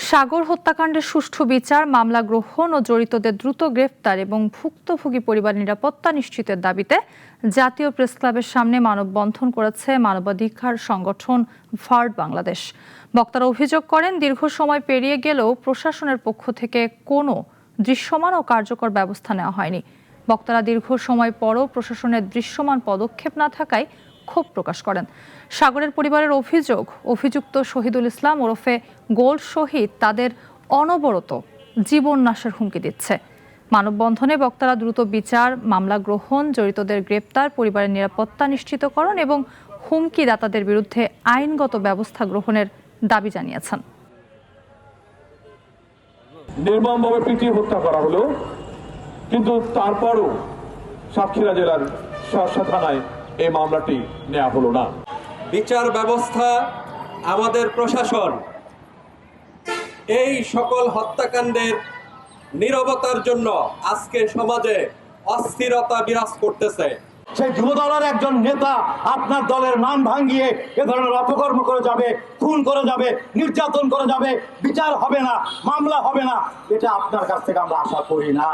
সাগর হত্যাকাণ্ডের সুষ্ঠু বিচার, মামলা গ্রহণ ও জড়িতদের দ্রুত গ্রেফতার এবং ভুক্তভোগী পরিবার নিরাপত্তা নিশ্চিতের দাবিতে জাতীয় প্রেসক্লাবের সামনে মানববন্ধন করেছে মানবাধিকার সংগঠন ভার্ড বাংলাদেশ। বক্তারা অভিযোগ করেন, দীর্ঘ সময় পেরিয়ে গেলেও প্রশাসনের পক্ষ থেকে কোনো দৃশ্যমান ও কার্যকর ব্যবস্থা নেওয়া হয়নি। বক্তারা দীর্ঘ সময় পরও প্রশাসনের দৃশ্যমান পদক্ষেপ না থাকায় ক্ষোভ প্রকাশ করেন। সাগরের পরিবারের অভিযোগ, অভিযুক্ত শহীদুল ইসলাম ওরফে গোল্ড শহীদ তাদের অনবরত জীবন নাশের হুমকি দিচ্ছে। মানববন্ধনে বক্তারা দ্রুত বিচার, মামলা গ্রহণ, জড়িতদের গ্রেপ্তার, পরিবারের নিরাপত্তা নিশ্চিতকরণ এবং হুমকিদাতাদের বিরুদ্ধে আইনগত ব্যবস্থা গ্রহণের দাবি জানিয়েছেন। নির্মমভাবে পিটিয়ে হত্যা করা হলো, কিন্তু তারপরও সাতক্ষীরা জেলার শার্শা থানায় এই মামলাটি নেওয়া হলো না। বিচার ব্যবস্থা, আমাদের প্রশাসন এই সকল হত্যাকাণ্ডের নীরবতার জন্য আজকে সমাজে অস্থিরতা বিরাজ করতেছে। সেই যুব দলের একজন নেতা আপনার দলের নাম ভাঙিয়ে এ ধরনের অপকর্ম করে যাবে, খুন করে যাবে, নির্যাতন করে যাবে, বিচার হবে না, মামলা হবে না, এটা আপনার কাছ থেকে আমরা আশা করি না।